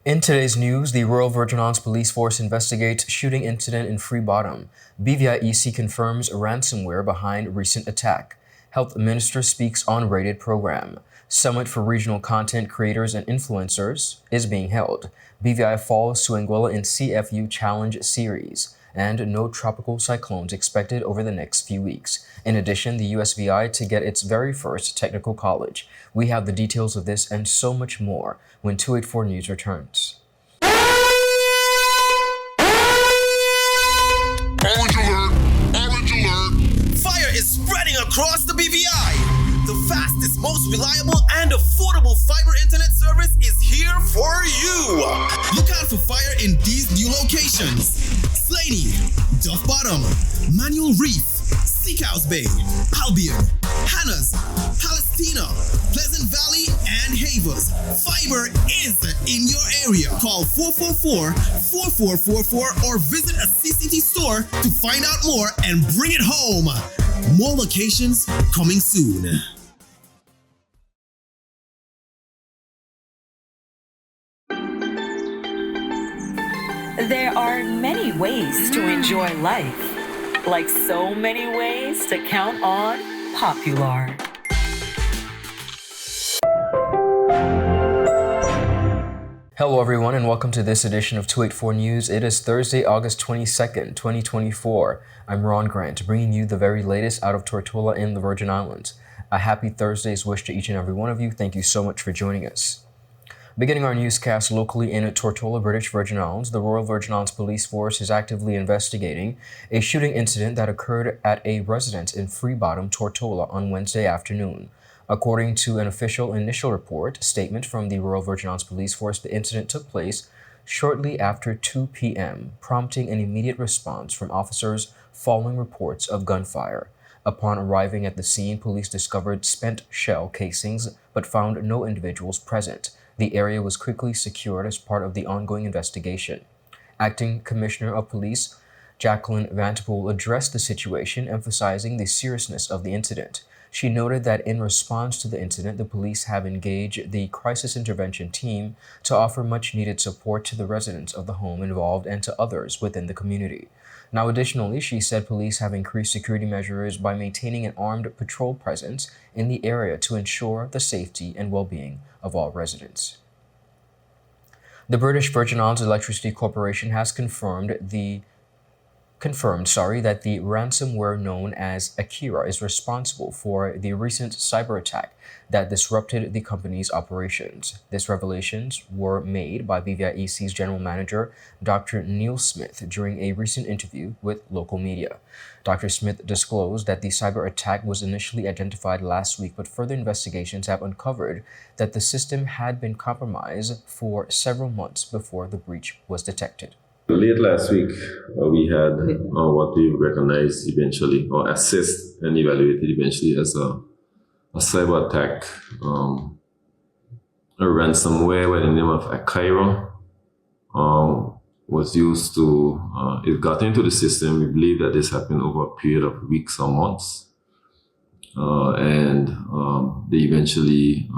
In today's news, the Royal Virgin Islands Police Force investigates shooting incident in Free Bottom. BVIEC confirms ransomware behind recent attack. Health Minister speaks on rated program. Summit for Regional Content Creators and Influencers is being held. BVI falls to ANGUILLA in CFU Challenge Series. And no tropical cyclones expected over the next few weeks. In addition, the USVI to get its very first technical college. We have the details of this and so much more when 284 News returns. Orange alert! Orange alert! Fire is spreading across the BVI. The fastest, most reliable, and affordable fiber internet service is here for you. Look out for fire in these new locations: Slaney, Duff Bottom, Manual Reef, Seacows Bay, Albion, Hannah's, Palestina, Pleasant Valley, and Havers. Fiber is in your area. Call 444-4444 or visit a CCT store to find out more and bring it home. More locations coming soon. There are many ways to enjoy life, like so many ways to count on Popular. Hello everyone and welcome to this edition of 284 News. It is Thursday, August 22nd, 2024. I'm Ron Grant, bringing you the very latest out of Tortola in the Virgin Islands. A happy Thursday's wish to each and every one of you. Thank you so much for joining us. Beginning our newscast locally in Tortola, British Virgin Islands, the Royal Virgin Islands Police Force is actively investigating a shooting incident that occurred at a residence in Free Bottom, Tortola on Wednesday afternoon. According to an official initial report statement from the Royal Virgin Islands Police Force, the incident took place shortly after 2 p.m., prompting an immediate response from officers following reports of gunfire. Upon arriving at the scene, police discovered spent shell casings but found no individuals present. The area was quickly secured as part of the ongoing investigation. Acting Commissioner of Police Jacqueline Vanderpool addressed the situation, emphasizing the seriousness of the incident. She noted that in response to the incident, the police have engaged the crisis intervention team to offer much-needed support to the residents of the home involved and to others within the community. Now, additionally, she said police have increased security measures by maintaining an armed patrol presence in the area to ensure the safety and well-being of all residents. The British Virgin Islands Electricity Corporation has confirmed that the ransomware known as Akira is responsible for the recent cyber attack that disrupted the company's operations. These revelations were made by BVIEC's General Manager, Dr. Neil Smith, during a recent interview with local media. Dr. Smith disclosed that the cyber attack was initially identified last week, but further investigations have uncovered that the system had been compromised for several months before the breach was detected. Late last week, we had what we recognized eventually, or assessed and evaluated eventually as a cyber attack, a ransomware by the name of Akira was used to, it got into the system. We believe that this happened over a period of weeks or months. And they eventually,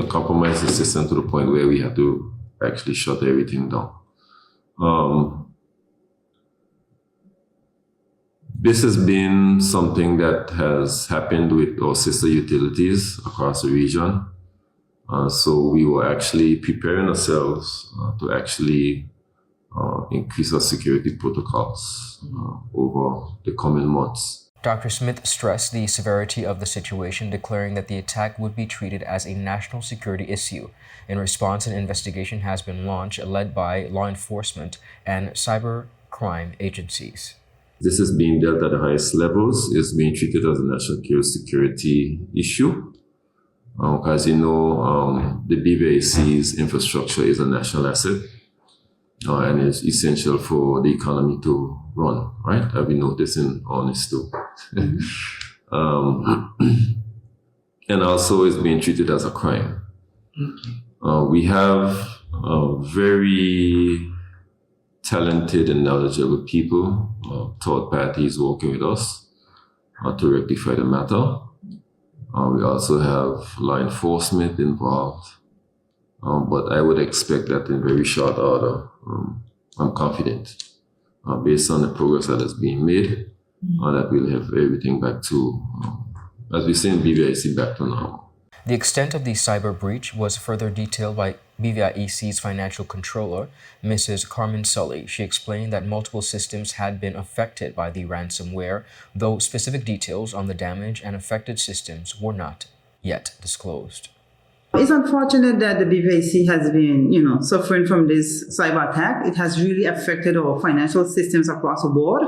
compromised the system to the point where we had to actually shut everything down. This has been something that has happened with our sister utilities across the region. So we were actually preparing ourselves to actually increase our security protocols over the coming months. Dr. Smith stressed the severity of the situation, declaring that the attack would be treated as a national security issue. In response, an investigation has been launched, led by law enforcement and cyber crime agencies. This is being dealt at the highest levels. It's being treated as a national security issue. As you know, the BVIEC's infrastructure is a national asset. And it's essential for the economy to run, right? I've been noticing on this too. And also it's being treated as a crime. We have very talented and knowledgeable people, third parties working with us to rectify the matter. We also have law enforcement involved. but I would expect that in very short order. I'm confident, based on the progress that has been made, that we'll have everything back to, as we say in BVIEC, back to normal. The extent of the cyber breach was further detailed by BVIEC's financial controller, Mrs. Carmen Sully. She explained that multiple systems had been affected by the ransomware, though specific details on the damage and affected systems were not yet disclosed. It's unfortunate that the BVIEC has been, suffering from this cyber attack. It has really affected our financial systems across the board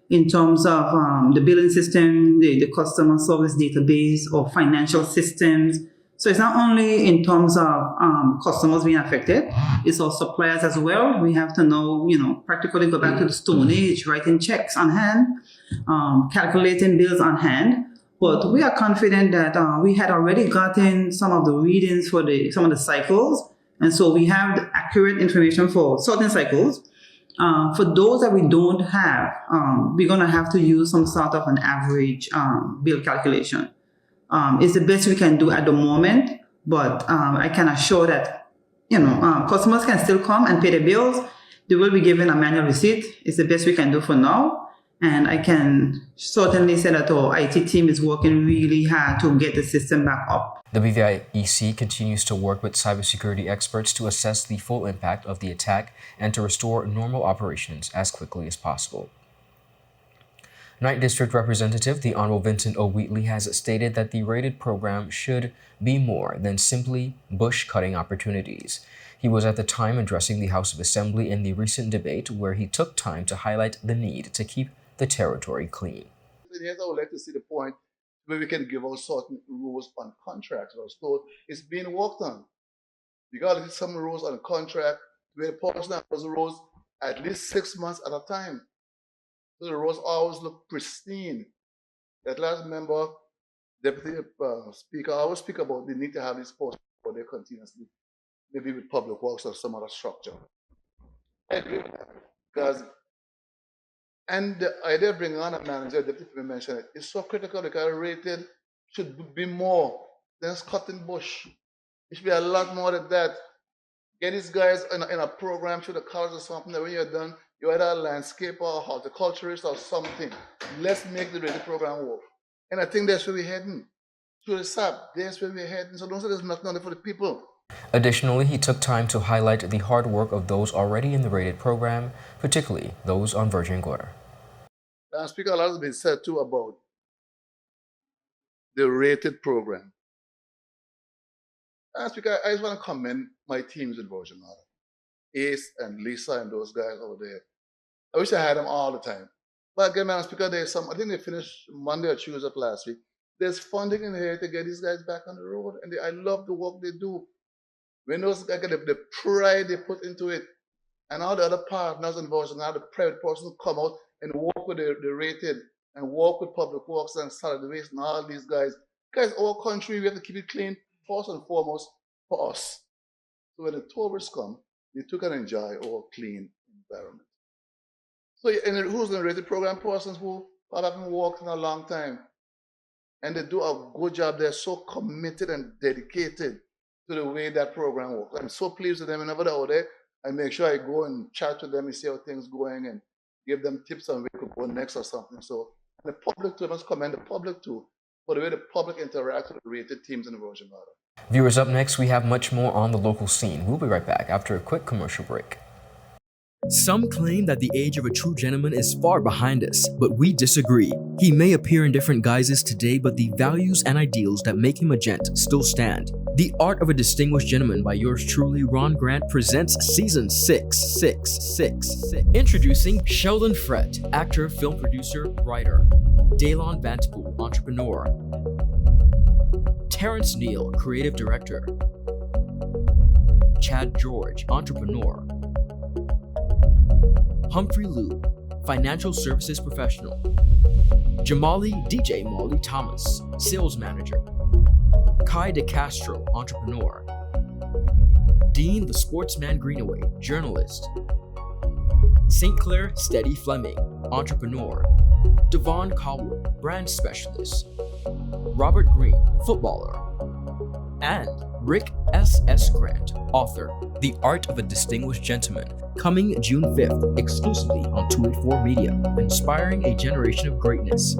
in terms of the billing system, the customer service database, or financial systems. So it's not only in terms of customers being affected, it's our suppliers as well. We have to know, practically go back to the Stone Age, writing checks on hand, calculating bills on hand. But we are confident that we had already gotten some of the readings for some of the cycles. And so we have the accurate information for certain cycles. For those that we don't have, we're going to have to use some sort of an average bill calculation. It's the best we can do at the moment, but I can assure that, customers can still come and pay the bills. They will be given a manual receipt. It's the best we can do for now. And I can certainly say that our IT team is working really hard to get the system back up. The BVIEC continues to work with cybersecurity experts to assess the full impact of the attack and to restore normal operations as quickly as possible. 9th District Representative, the Honorable Vincent O. Wheatley, has stated that the rated program should be more than simply bush-cutting opportunities. He was at the time addressing the House of Assembly in the recent debate where he took time to highlight the need to keep the territory clean. Yes, I would like to see the point where we can give out certain rules on contracts. So it's being worked on. You got to get some rules on a contract where the person has rules at least 6 months at a time. So the roads always look pristine. That last member, Deputy Speaker, I always speak about the need to have these posts for their continuously, maybe with public works or some other structure. I agree with that. Because, and the idea of bringing on a manager, Deputy mentioned it, is so critical because rated should be more than cutting bush. It should be a lot more than that. Get these guys in a program through the college or something that when you're done, you're either a landscaper or horticulturist or something. Let's make the rated program work. And I think that's where we're heading. Through the SAP, that's where we're heading. So don't say there's nothing on there for the people. Additionally, he took time to highlight the hard work of those already in the rated program, particularly those on Virgin Gorda. And Speaker, a lot has been said too about the rated program. And Speaker, I just want to commend my teams in Virgin Gorda. Ace and Lisa and those guys over there. I wish I had them all the time. But again, Madam Speaker, there's some, I think they finished Monday or Tuesday of last week. There's funding in here to get these guys back on the road. And I love the work they do. When those guys get the pride they put into it, and all the other partners involved, and all the private persons come out and work with the rated, and work with public works and solid waste and all these guys. Guys, our country, we have to keep it clean, first and foremost, for us. So when the tourists come, they took and enjoy our clean environment. So, and who's in the rated program? Persons who haven't worked in a long time. And they do a good job. They're so committed and dedicated to the way that program works. I'm so pleased with them. Whenever they're out there, I make sure I go and chat with them and see how things are going and give them tips on where to go next or something. So the public too, I must commend the public too for the way the public interacts with the rated teams in the Virgin Gorda. Viewers, up next, we have much more on the local scene. We'll be right back after a quick commercial break. Some claim that the age of a true gentleman is far behind us, but we disagree. He may appear in different guises today, but the values and ideals that make him a gent still stand. The Art of a Distinguished Gentleman by yours truly, Ron Grant, presents Season 6. Introducing Sheldon Frett, actor, film producer, writer. Daylon Vantapool, entrepreneur. Terrence Neal, creative director. Chad George, entrepreneur. Humphrey Liu, financial services professional. Jamali DJ Molly Thomas, sales manager. Kai DeCastro, entrepreneur. Dean the Sportsman Greenaway, journalist. St. Clair Steady Fleming, entrepreneur. Devon Caldwell, brand specialist. Robert Green, footballer. And Rick S.S. Grant, author, The Art of a Distinguished Gentleman, coming June 5th, exclusively on 284 Media, inspiring a generation of greatness.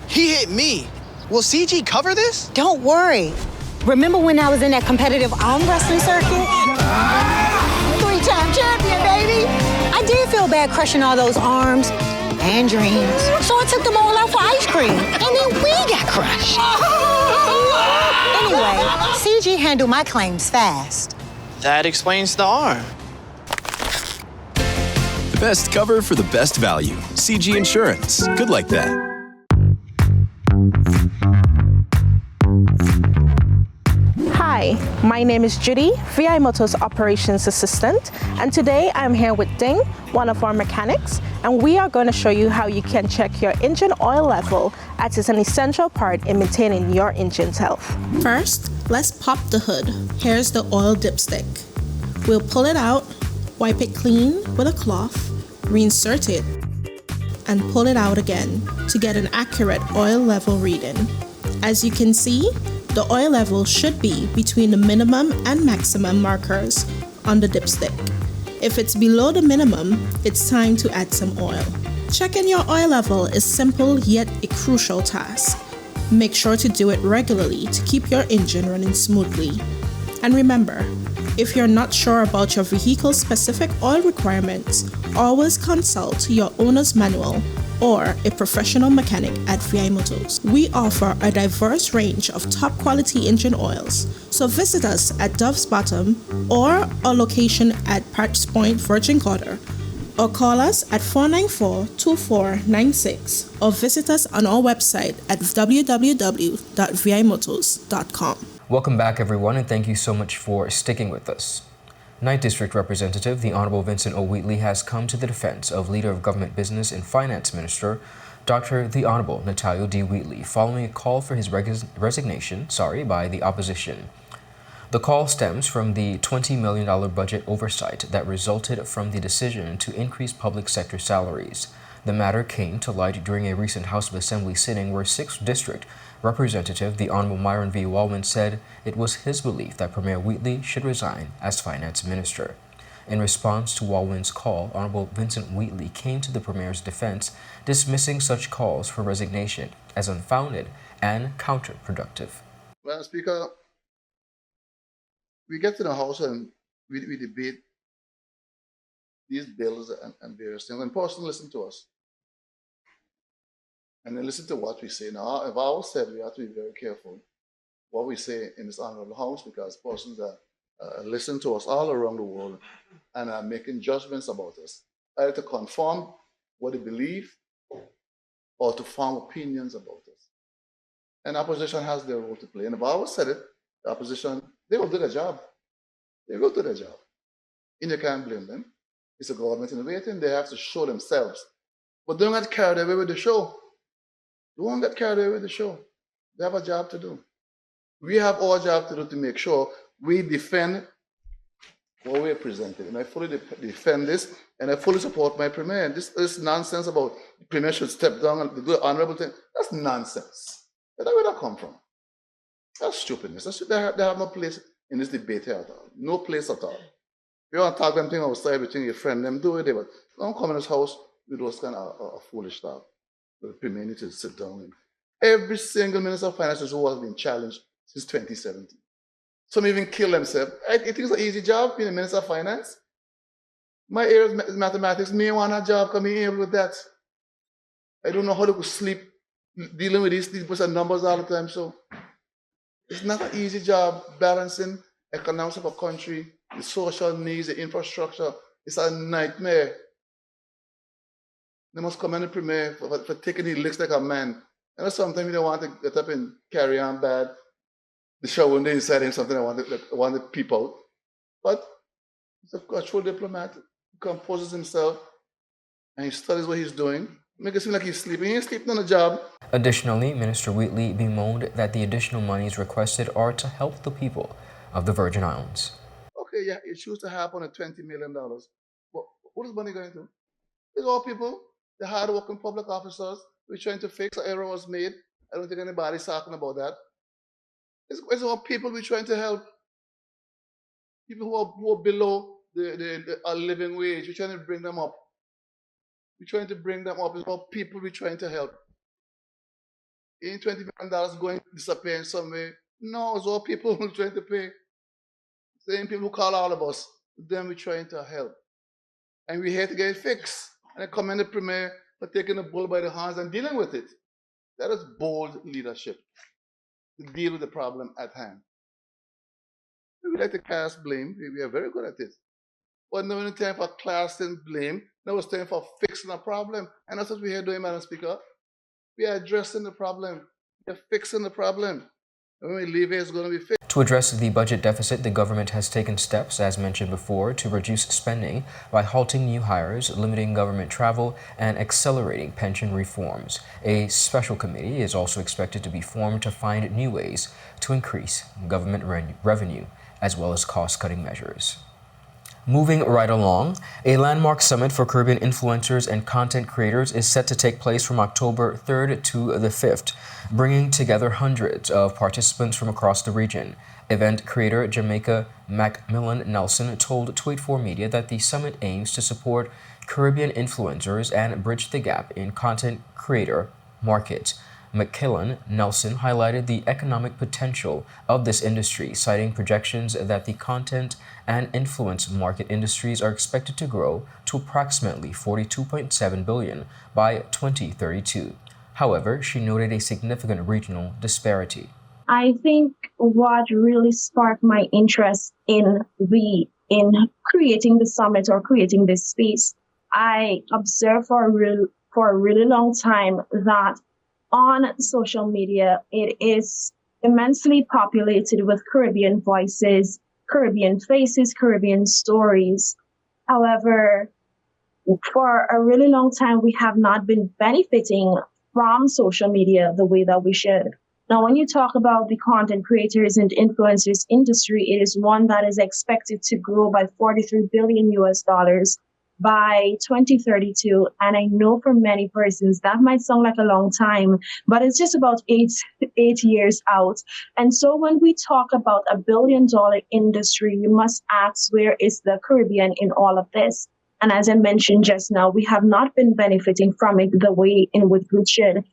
He hit me. Will CG cover this? Don't worry. Remember when I was in that competitive arm wrestling circuit? 3-time champion, baby! I did feel bad crushing all those arms and dreams. So I took them all out for ice cream. And then we got crushed. Anyway, CG handled my claims fast. That explains the arm. The best cover for the best value. CG Insurance. Good like that. Hi, my name is Judy, VI Motors Operations Assistant, and today I'm here with Ding, one of our mechanics, and we are going to show you how you can check your engine oil level, as it's an essential part in maintaining your engine's health. First, let's pop the hood. Here's the oil dipstick. We'll pull it out, wipe it clean with a cloth, reinsert it, and pull it out again to get an accurate oil level reading. As you can see, the oil level should be between the minimum and maximum markers on the dipstick. If it's below the minimum, it's time to add some oil. Checking your oil level is simple yet a crucial task. Make sure to do it regularly to keep your engine running smoothly. And remember, if you're not sure about your vehicle's specific oil requirements, always consult your owner's manual or a professional mechanic at VI Motors. We offer a diverse range of top quality engine oils, so visit us at Dove's Bottom or our location at Parks Point, Virgin Gorda, or call us at 494-2496 or visit us on our website at www.vimotors.com. Welcome back, everyone, and thank you so much for sticking with us. 9th District Representative, the Honorable Vincent O. Wheatley, has come to the defense of Leader of Government Business and Finance Minister, Dr. the Honorable Natalio D. Wheatley, following a call for his resignation by the opposition. The call stems from the $20 million budget oversight that resulted from the decision to increase public sector salaries. The matter came to light during a recent House of Assembly sitting where 6th District Representative the Honorable Myron V. Walwyn said it was his belief that Premier Wheatley should resign as Finance Minister. In response to Walwyn's call, Honorable Vincent Wheatley came to the Premier's defense, dismissing such calls for resignation as unfounded and counterproductive. Well, Speaker, we get to the House and we debate these bills and various things, and persons listen to us. And then listen to what we say. Now, I've always said we have to be very careful what we say in this honorable House, because persons are listen to us all around the world and are making judgments about us, either to confirm what they believe or to form opinions about us. And opposition has their role to play. And I've always said it, the opposition, they will do their job. They will do their job. And you can't blame them. It's a government in waiting. They have to show themselves. But don't get carried away with the show. Don't get carried away with the show. They have a job to do. We have our job to do to make sure we defend what we're presenting. And I fully defend this, and I fully support my Premier. And this nonsense about the Premier should step down and do the honorable thing, that's nonsense. Where did that come from? That's stupidness. They have no place in this debate here at all. No place at all. If you want to talk them thing outside between your friend, them do it, but don't come in this house with those kind of foolish stuff. The Premier needs to sit down. And every single Minister of Finance who has been challenged since 2017. Some even kill themselves. I think it's an easy job being a Minister of Finance. My area is mathematics. Me want a job coming in with that. I don't know how to sleep dealing with these percent numbers all the time. So it's not an easy job balancing economics of a country, the social needs, the infrastructure. It's a nightmare. They must commend the Premier for taking the licks like a man. And sometimes you don't want to get up and carry on bad. The show when they inside him something I want to peep out. But he's a cultural diplomat. He composes himself and he studies what he's doing. Make it seem like he's sleeping. He ain't sleeping on the job. Additionally, Minister Wheatley bemoaned that the additional monies requested are to help the people of the Virgin Islands. Okay, yeah, it used to happen at $20 million. Who is money going to? It's all people, the hard-working public officers. We're trying to fix. An error was made. I don't think anybody's talking about that. It's all people we're trying to help. People who are below the living wage. We're trying to bring them up. We're trying to bring them up. It's all people we're trying to help. Ain't $20 million going to disappear in some way. No, it's all people we're trying to pay. Same people who call all of us. Them we're trying to help. And we're here to get it fixed. And I commend the Premier for taking the bull by the horns and dealing with it. That is bold leadership to deal with the problem at hand. We like to cast blame. We are very good at it. But now it's time for casting blame. Now it's time for fixing a problem. And that's what we're here doing, Madam Speaker. We are addressing the problem. We are fixing the problem. And when we leave it, it's going to be fixed. To address the budget deficit, the government has taken steps, as mentioned before, to reduce spending by halting new hires, limiting government travel, and accelerating pension reforms. A special committee is also expected to be formed to find new ways to increase government revenue, as well as cost-cutting measures. Moving right along, a landmark summit for Caribbean influencers and content creators is set to take place from October 3rd to the 5th, bringing together hundreds of participants from across the region. Event creator Jamaica Macmillan Nelson told Tweet4 Media that the summit aims to support Caribbean influencers and bridge the gap in content creator market. McKillen Nelson highlighted the economic potential of this industry, citing projections that the content and influence market industries are expected to grow to approximately $42.7 billion by 2032. However, she noted a significant regional disparity. I think what really sparked my interest in creating the summit or creating this space, I observed for a really long time that on social media, it is immensely populated with Caribbean voices, Caribbean faces, Caribbean stories. However, for a really long time, we have not been benefiting from social media the way that we should. Now, when you talk about the content creators and influencers industry, it is one that is expected to grow by $43 billion by 2032. And I know for many persons that might sound like a long time, but it's just about eight years out. And so when we talk about $1 billion industry, you must ask, where is the Caribbean in all of this? And as I mentioned just now, we have not been benefiting from it the way in which we should,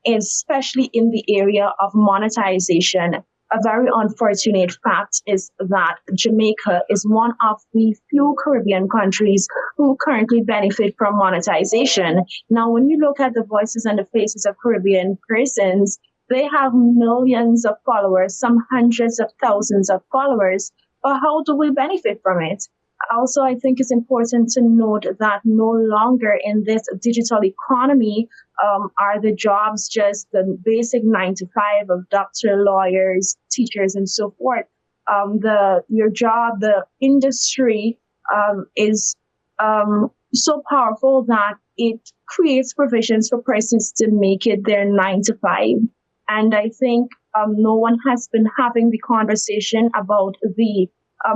especially in the area of monetization. A very unfortunate fact is that Jamaica is one of the few Caribbean countries who currently benefit from monetization. Now, when you look at the voices and the faces of Caribbean persons, they have millions of followers, some hundreds of thousands of followers. But how do we benefit from it? Also, I think it's important to note that no longer in this digital economy are the jobs just the basic 9 to 5 of doctor, lawyers, teachers, and so forth. Your job, the industry is so powerful that it creates provisions for persons to make it their 9 to 5. And I think no one has been having the conversation about the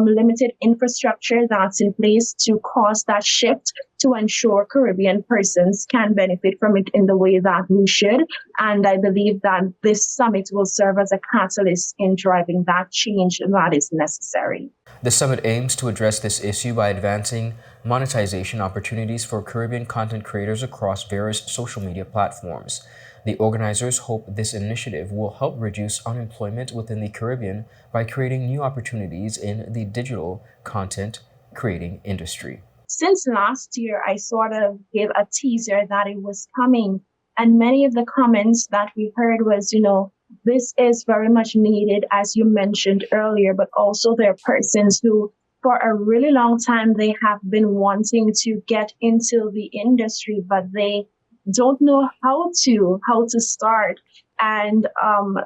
limited infrastructure that's in place to cause that shift to ensure Caribbean persons can benefit from it in the way that we should. And I believe that this summit will serve as a catalyst in driving that change that is necessary. The summit aims to address this issue by advancing monetization opportunities for Caribbean content creators across various social media platforms. The organizers hope this initiative will help reduce unemployment within the Caribbean by creating new opportunities in the digital content creating industry. Since last year, I sort of gave a teaser that it was coming. And many of the comments that we heard was, this is very much needed, as you mentioned earlier, but also there are persons who, for a really long time, they have been wanting to get into the industry, but they don't know how to start. And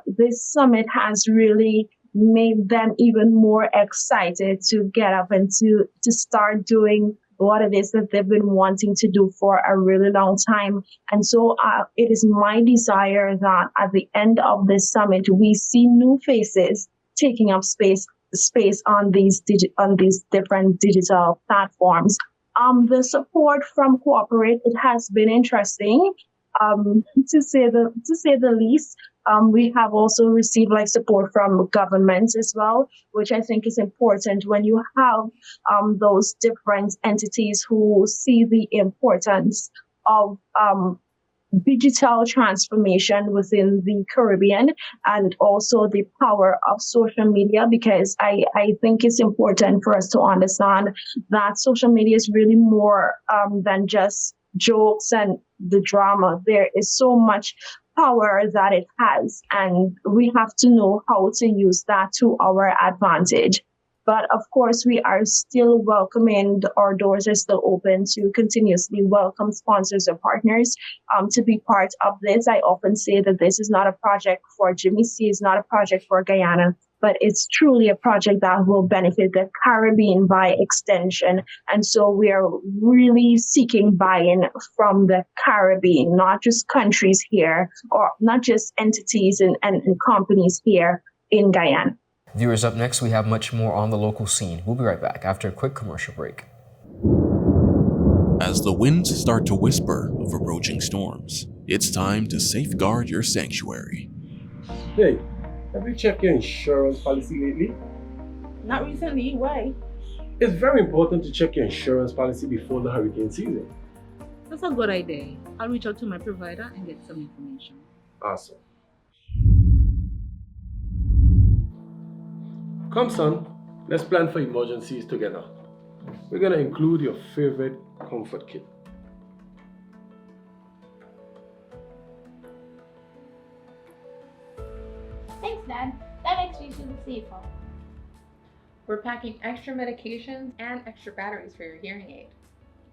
this summit has really made them even more excited to get up and to start doing what it is that they've been wanting to do for a really long time. And so it is my desire that at the end of this summit, we see new faces taking up space on these different digital platforms. The support from corporate, it has been interesting, to say the least. We have also received like support from governments as well, which I think is important when you have those different entities who see the importance of digital transformation within the Caribbean, and also the power of social media, because I think it's important for us to understand that social media is really more than just jokes and the drama. There is so much power that it has, and we have to know how to use that to our advantage. But of course, we are still welcoming, our doors are still open to continuously welcome sponsors or partners to be part of this. I often say that this is not a project for Jimmy C, it's not a project for Guyana, but it's truly a project that will benefit the Caribbean by extension. And so we are really seeking buy-in from the Caribbean, not just countries here, or not just entities and companies here in Guyana. Viewers, up next, we have much more on the local scene. We'll be right back after a quick commercial break. As the winds start to whisper of approaching storms, it's time to safeguard your sanctuary. Hey, have you checked your insurance policy lately? Not recently. Why? It's very important to check your insurance policy before the hurricane season. That's a good idea. I'll reach out to my provider and get some information. Awesome. Come, son, let's plan for emergencies together. We're gonna include your favorite comfort kit. Thanks, Dad. That makes me feel safer. We're packing extra medications and extra batteries for your hearing aid.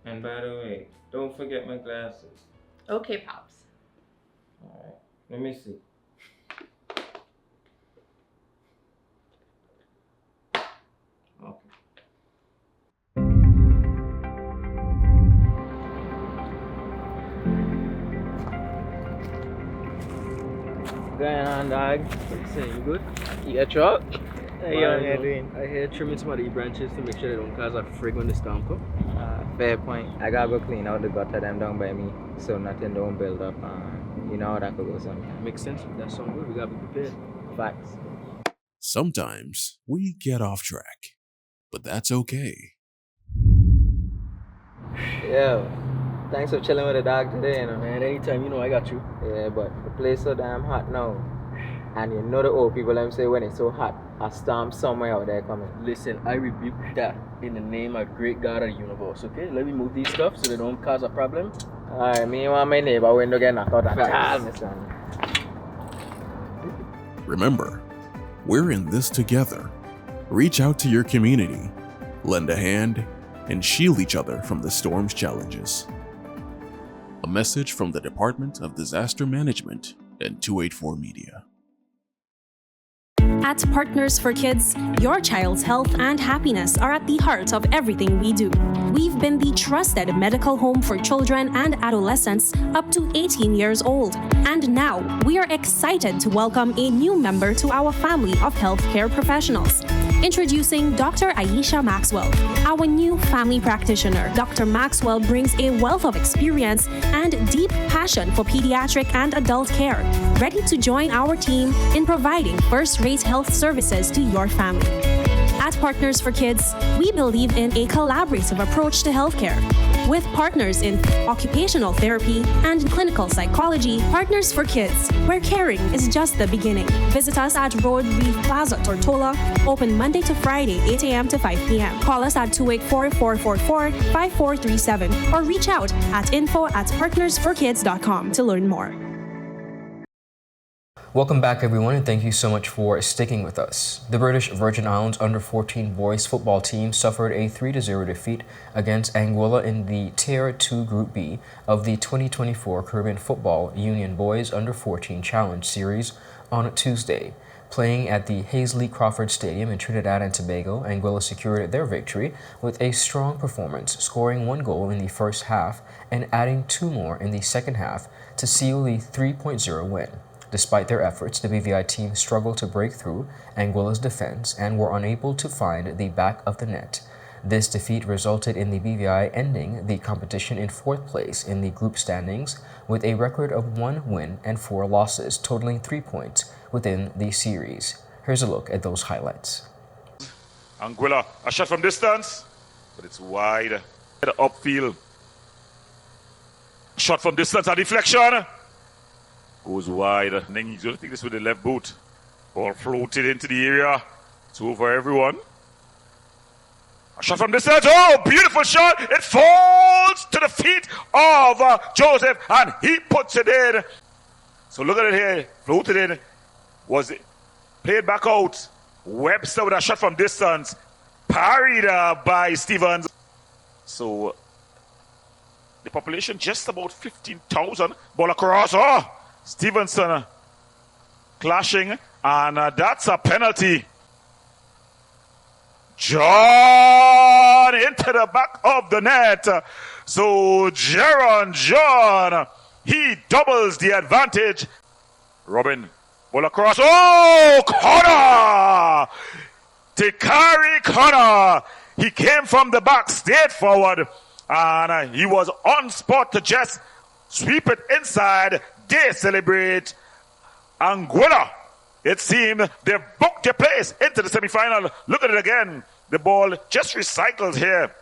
And by the way, don't forget my glasses. Okay, Pops. Alright, let me see. Going on, dog? What you saying? You good? You got truck? How you on here doing? I hear trimming some of the branches to make sure they don't cause a frig when the storm come. Fair point. I gotta go clean out the gutter them down by me so nothing don't build up. You know how that could go sometimes. Makes sense. That's something good. We gotta be prepared. Facts. Sometimes we get off track, but that's okay. Yeah. Thanks for chilling with the dog today, you know. Man, anytime, you know I got you. Yeah, but the place so damn hot now. And you know the old people, them say when it's so hot, a storm somewhere out there coming. Listen, I rebuke that in the name of great God of the universe, okay? Let me move these stuff so they don't cause a problem. Alright, me want my neighbor window get knocked out at all, my son. Remember, we're in this together. Reach out to your community, lend a hand, and shield each other from the storm's challenges. A message from the Department of Disaster Management and 284 Media. At Partners for Kids, your child's health and happiness are at the heart of everything we do. We've been the trusted medical home for children and adolescents up to 18 years old. And now, we are excited to welcome a new member to our family of healthcare professionals. Introducing Dr. Aisha Maxwell, our new family practitioner. Dr. Maxwell brings a wealth of experience and deep passion for pediatric and adult care, ready to join our team in providing first-rate health services to your family. At Partners for Kids, we believe in a collaborative approach to healthcare. With partners in occupational therapy and clinical psychology, Partners for Kids, where caring is just the beginning. Visit us at Road Reef Plaza, Tortola, open Monday to Friday, 8 a.m. to 5 p.m. Call us at 284-444-5437 or reach out at info@partnersforkids.com to learn more. Welcome back, everyone, and thank you so much for sticking with us. The British Virgin Islands under-14 boys football team suffered a 3-0 defeat against Anguilla in the Tier 2 Group B of the 2024 Caribbean Football Union Boys Under-14 Challenge Series on Tuesday. Playing at the Hazley Crawford Stadium in Trinidad and Tobago, Anguilla secured their victory with a strong performance, scoring 1 goal in the first half and adding 2 more in the second half to seal the 3-0 win. Despite their efforts, the BVI team struggled to break through Anguilla's defense and were unable to find the back of the net. This defeat resulted in the BVI ending the competition in 4th place in the group standings with a record of 1 win and 4 losses, totaling 3 points within the series. Here's a look at those highlights. Anguilla, a shot from distance, but it's wide. Upfield. Shot from distance, a deflection. Goes wide. And then he's going to take this with the left boot. Ball floated into the area. It's over everyone. A shot from distance. Oh, beautiful shot. It falls to the feet of Joseph, and he puts it in. So look at it here. Floated in. Was it played back out? Webster with a shot from distance. Parried by Stevens. So the population just about 15,000. Ball across. Oh, Stevenson clashing, and that's a penalty. John into the back of the net. So Jaron John, he doubles the advantage. Robin, ball across. Oh, Connor! Tikari Connor. He came from the back, stayed forward, and he was on spot to just sweep it inside. They celebrate. Anguilla, it seemed they've booked their place into the semi-final. Look at it again. The ball just recycled here.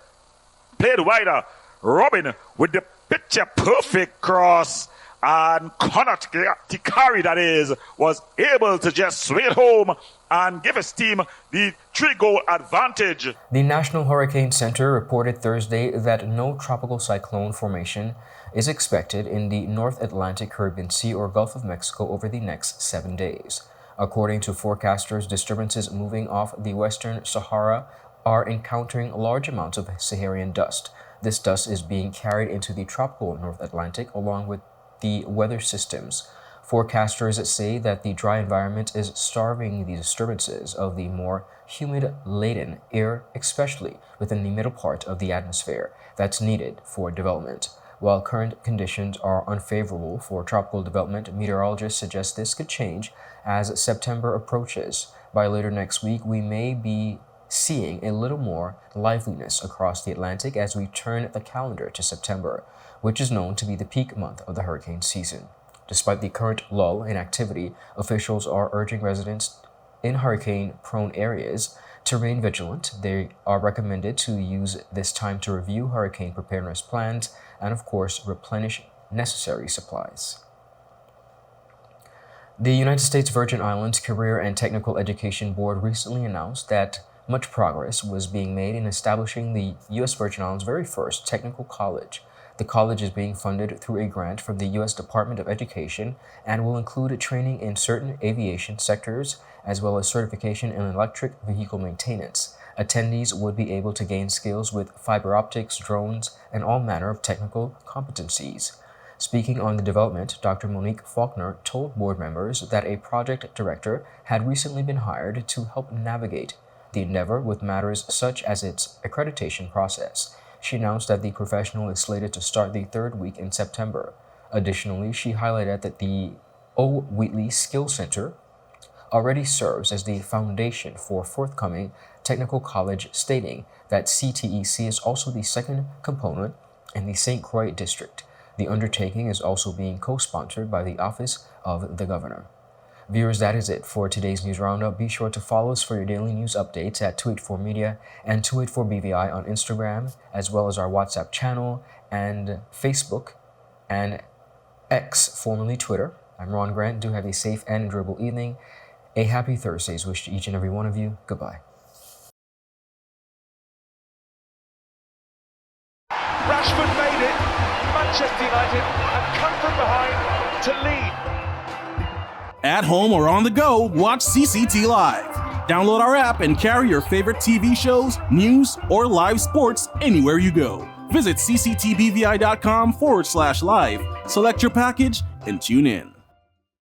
Played wider. Robin with the picture perfect cross. And Connor Tikari, that is, was able to just swing it home and give his team the 3-goal advantage. The National Hurricane Center reported Thursday that no tropical cyclone formation is expected in the North Atlantic, Caribbean Sea, or Gulf of Mexico over the next 7 days. According to forecasters, disturbances moving off the Western Sahara are encountering large amounts of Saharan dust. This dust is being carried into the tropical North Atlantic along with the weather systems. Forecasters say that the dry environment is starving the disturbances of the more humid-laden air, especially within the middle part of the atmosphere, that's needed for development. While current conditions are unfavorable for tropical development, meteorologists suggest this could change as September approaches. By later next week, we may be seeing a little more liveliness across the Atlantic as we turn the calendar to September, which is known to be the peak month of the hurricane season. Despite the current lull in activity, officials are urging residents in hurricane-prone areas to remain vigilant. They are recommended to use this time to review hurricane preparedness plans and, of course, replenish necessary supplies. The United States Virgin Islands Career and Technical Education Board recently announced that much progress was being made in establishing the U.S. Virgin Islands' very first technical college. The college is being funded through a grant from the U.S. Department of Education and will include training in certain aviation sectors as well as certification in electric vehicle maintenance. Attendees would be able to gain skills with fiber optics, drones, and all manner of technical competencies. Speaking on the development, Dr. Monique Faulkner told board members that a project director had recently been hired to help navigate the endeavor with matters such as its accreditation process. She announced that the professional is slated to start the 3rd week in September. Additionally, she highlighted that the O. Wheatley Skill Center already serves as the foundation for forthcoming technical college, stating that CTEC is also the second component in the St. Croix district. The undertaking is also being co-sponsored by the Office of the Governor. Viewers, that is it for today's news roundup. Be sure to follow us for your daily news updates at 284 Media and 284 BVI on Instagram, as well as our WhatsApp channel and Facebook and X, formerly Twitter. I'm Ron Grant. Do have a safe and enjoyable evening. A happy Thursdays wish to each and every one of you. Goodbye. Rashford made it. Manchester United have come from behind to lead. At home or on the go, watch CCT Live. Download our app and carry your favorite TV shows, news, or live sports anywhere you go. Visit cctbvi.com/live, select your package, and tune in.